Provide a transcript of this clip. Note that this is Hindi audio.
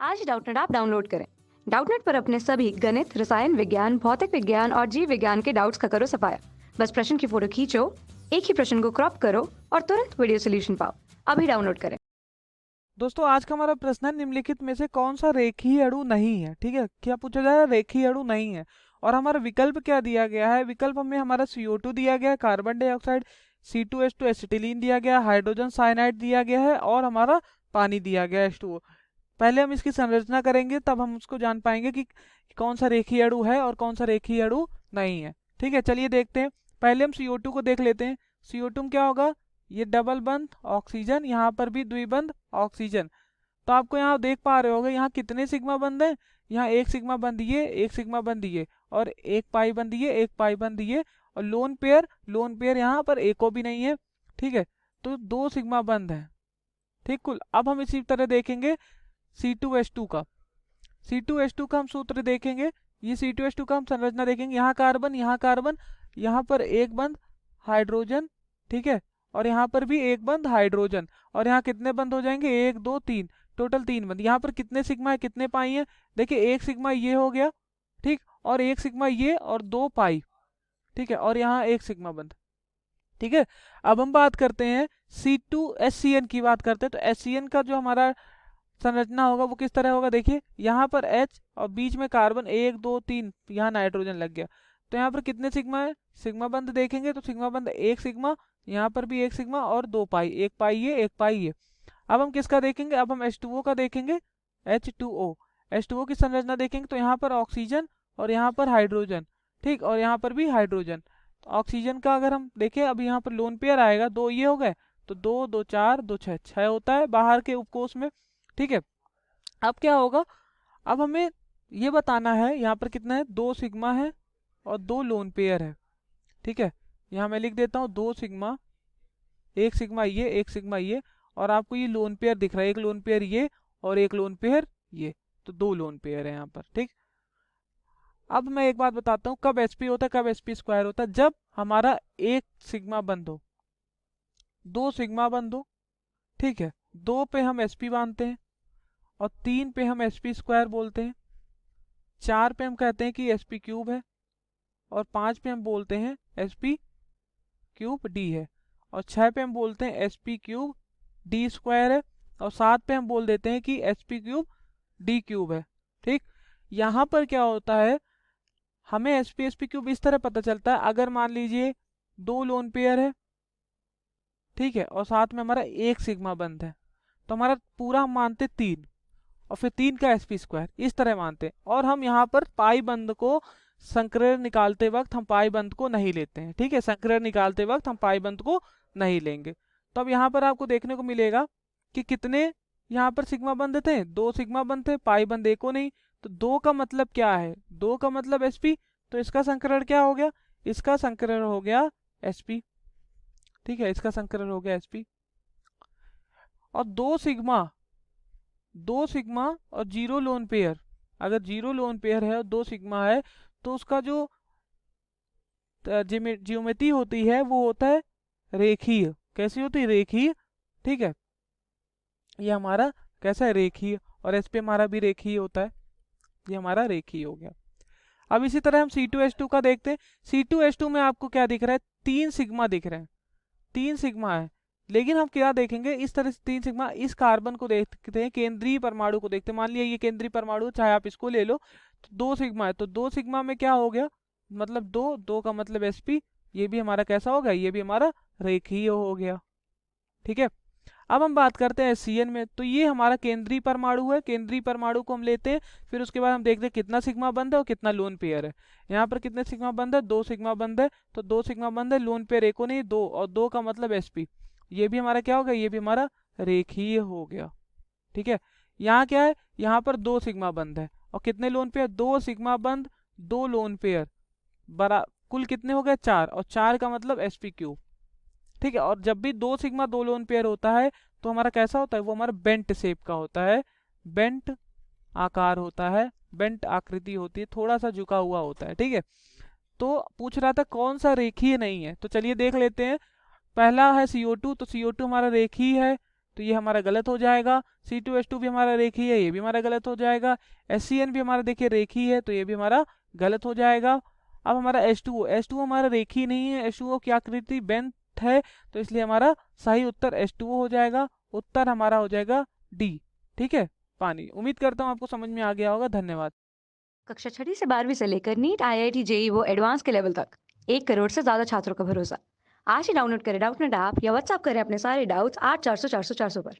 आज डाउटनेट ऐप डाउनलोड करें। डाउटनेट पर अपने सभी गणित, रसायन विज्ञान, भौतिक विज्ञान और जीव विज्ञान के डाउट्स का करो सफाया। बस प्रश्न की फोटो खींचो, एक ही प्रश्न को क्रॉप करो और तुरंत वीडियो सोल्यूशन पाओ। अभी डाउनलोड करें। दोस्तों आज का हमारा प्रश्न है निम्नलिखित में से कौन सा रेखीय अणु नहीं है। ठीक है, क्या पूछा जा रहा है? रेखीय अणु नहीं है। और हमारा विकल्प क्या दिया गया है? विकल्प में हमारा CO2 दिया गया है, कार्बन डाइऑक्साइड, C2H2 एसिटिलीन दिया गया, हाइड्रोजन साइनाइड दिया गया है और हमारा पानी दिया गया है H2O। पहले हम इसकी संरचना करेंगे तब हम उसको जान पाएंगे कि कौन सा रेखीय अणु है और कौन सा रेखीय अणु नहीं है। ठीक है, चलिए देखते हैं। पहले हम CO2 को देख लेते हैं। CO2 में क्या होगा? ये डबल बंध ऑक्सीजन, यहाँ पर भी द्विबंध ऑक्सीजन। तो आपको यहाँ देख पा रहे होगे यहाँ कितने सिग्मा बंध है? यहाँ एक सिग्मा बंध ये, एक सिग्मा बंध ये और एक पाई बंध ये, एक पाई बंध ये और लोन पेयर यहाँ पर एको भी नहीं है। ठीक है, तो दो सिग्मा बंध है। ठीक, कुल। अब हम इसी तरह देखेंगे C2H2 का। C2H2 का हम सूत्र देखेंगे। ये C2H2 का हम संरचना देखेंगे। यहाँ कार्बन, यहाँ कार्बन, यहाँ पर एक बंध हाइड्रोजन। ठीक है, और यहाँ पर भी एक बंध हाइड्रोजन और यहाँ कितने बंध हो जाएंगे? एक, दो, तीन, टोटल तीन बंध। यहाँ पर कितने सिग्मा है, कितने पाई है? देखिए एक सिग्मा ये हो गया, ठीक, और एक सिग्मा ये और दो पाई। ठीक है, और यहाँ एक सिग्मा बंध। ठीक है, अब हम बात करते हैं C2HCN की बात करते हैं। तो HCN का जो हमारा संरचना होगा वो किस तरह होगा? देखिए यहाँ पर H और बीच में कार्बन, एक, दो, तीन, यहाँ नाइट्रोजन लग गया। तो यहाँ पर कितने सिग्मा है? सिग्मा बंध देखेंगे तो सिग्मा बंध एक सिग्मा, यहाँ पर भी एक सिग्मा और दो पाई, एक पाई ये, एक पाई ये। अब हम किसका देखेंगे? अब हम H2O का देखेंगे। H2O की संरचना देखेंगे तो यहाँ पर ऑक्सीजन और यहाँ पर हाइड्रोजन। ठीक, और यहाँ पर भी हाइड्रोजन। तो ऑक्सीजन का अगर हम देखें, अब यहाँ पर लोन पेयर आएगा, दो ये हो गए तो दो, दो चार, दो छः, छः होता है बाहर के उपकोष में। ठीक है, अब क्या होगा? अब हमें ये बताना है यहाँ पर कितना है? दो सिग्मा है और दो लोन पेयर है। ठीक है, यहाँ मैं लिख देता हूँ दो सिग्मा, एक सिग्मा ये, एक सिग्मा ये, और आपको ये लोन पेयर दिख रहा है, एक लोन पेयर ये और एक लोन पेयर ये। तो दो लोन पेयर है यहाँ पर। ठीक, अब मैं एक बात बताता हूँ, कब sp होता है, कब sp स्क्वायर होता है? जब हमारा एक सिग्मा बंद हो, दो सिग्मा बंद हो। ठीक है, दो पे हम sp बांधते हैं और तीन पे हम sp स्क्वायर बोलते हैं, चार पे हम कहते हैं कि sp क्यूब है और पांच पे हम बोलते हैं sp क्यूब d है और छह पे हम बोलते हैं sp क्यूब d स्क्वायर है और सात पे हम बोल देते हैं कि sp क्यूब d क्यूब है। ठीक, यहाँ पर क्या होता है? हमें sp क्यूब इस तरह पता चलता है, अगर मान लीजिए दो लोन पेयर है, ठीक है, और साथ में हमारा एक सिग्मा बंध है, तो हमारा पूरा हम मानते तीन और फिर तीन का sp स्क्वायर, इस तरह मानते हैं। और हम यहाँ पर पाई बंध को संकरण निकालते वक्त हम पाई बंध को नहीं लेते हैं। ठीक है, संकरण निकालते वक्त हम पाई बंध को नहीं लेंगे। तो अब यहाँ पर आपको देखने को मिलेगा कि कितने यहाँ पर सिग्मा बंध थे? दो सिग्मा बंध थे, पाई बंध एको नहीं। तो दो का मतलब क्या है? दो का मतलब sp, तो इसका संकरण क्या हो गया? इसका संकरण हो गया sp। ठीक है, इसका संकरण हो गया sp। और दो सिग्मा और जीरो लोन पेयर, अगर जीरो लोन पेयर है और दो सिग्मा है तो उसका जो ज्योमेट्री होती है वो होता है रेखीय। कैसी होती है? रेखीय। ठीक है, ये हमारा कैसा है? रेखीय। और एस पे हमारा भी रेखीय होता है, ये हमारा रेखीय हो गया। अब इसी तरह हम C2H2 का देखते हैं। C2H2 में आपको क्या दिख रहा है? तीन सिग्मा दिख रहे हैं, तीन सिग्मा है। लेकिन हम क्या देखेंगे? इस तरह से तीन सिग्मा, इस कार्बन को देखते हैं, केंद्रीय परमाणु को देखते हैं। मान लिया ये केंद्रीय परमाणु, चाहे आप इसको ले लो, तो दो सिग्मा है। तो दो सिग्मा में क्या हो गया? मतलब दो, दो का मतलब sp, ये भी हमारा कैसा हो गया? ये भी हमारा रेखीय हो गया। ठीक है, अब हम बात करते हैं SCN में। तो ये हमारा केंद्रीय परमाणु है, केंद्रीय परमाणु को हम लेते हैं, फिर उसके बाद हम देखते हैं कितना सिग्मा बंद है और कितना लोन पेयर है। यहाँ पर कितने सिग्मा बंद है? दो सिग्मा बंद है, तो दो सिग्मा बंद है, लोन पेयर एको नहीं, दो, और दो का मतलब sp, ये भी हमारा क्या हो गया? ये भी हमारा रेखीय हो गया। ठीक है, यहाँ क्या है? यहाँ पर दो सिग्मा बंद है और कितने लोन पेयर? दो सिग्मा बंद, दो लोन पेयर, बरा कुल कितने हो गए? चार, और चार का मतलब sp क्यूब। ठीक है, और जब भी दो सिग्मा दो लोन पेयर होता है तो हमारा कैसा होता है? वो हमारा बेंट शेप का होता है, बेंट आकार होता है, बेंट आकृति होती है, थोड़ा सा झुका हुआ होता है। ठीक है, तो पूछ रहा था कौन सा रेखीय नहीं है, तो चलिए देख लेते हैं। पहला है CO2, तो CO2 हमारा रेखीय है। तो ये हमारा गलत हो जाएगा। C2H2 भी हमारा रेखीय है, ये भी हमारा गलत हो जाएगा। HCN भी हमारा देखिए रेखीय है, तो ये भी हमारा गलत हो जाएगा। अब हमारा H2O हमारा रेखीय नहीं है, H2O की आकृति बेंथ है, तो इसलिए हमारा सही उत्तर H2O हो जाएगा। उत्तर हमारा हो जाएगा डी। ठीक है, पानी। उम्मीद करता हूँ आपको समझ में आ गया होगा। धन्यवाद। कक्षा 6ठी से 12वीं से लेकर नीट, IIT, जेई वो एडवांस के लेवल तक 1 करोड़ से ज्यादा छात्रों का भरोसा। आज ही डाउनलोड करें डाउटनेट ऐप या व्हाट्सएप करें अपने सारे डाउट्स 8400 400 400 पर।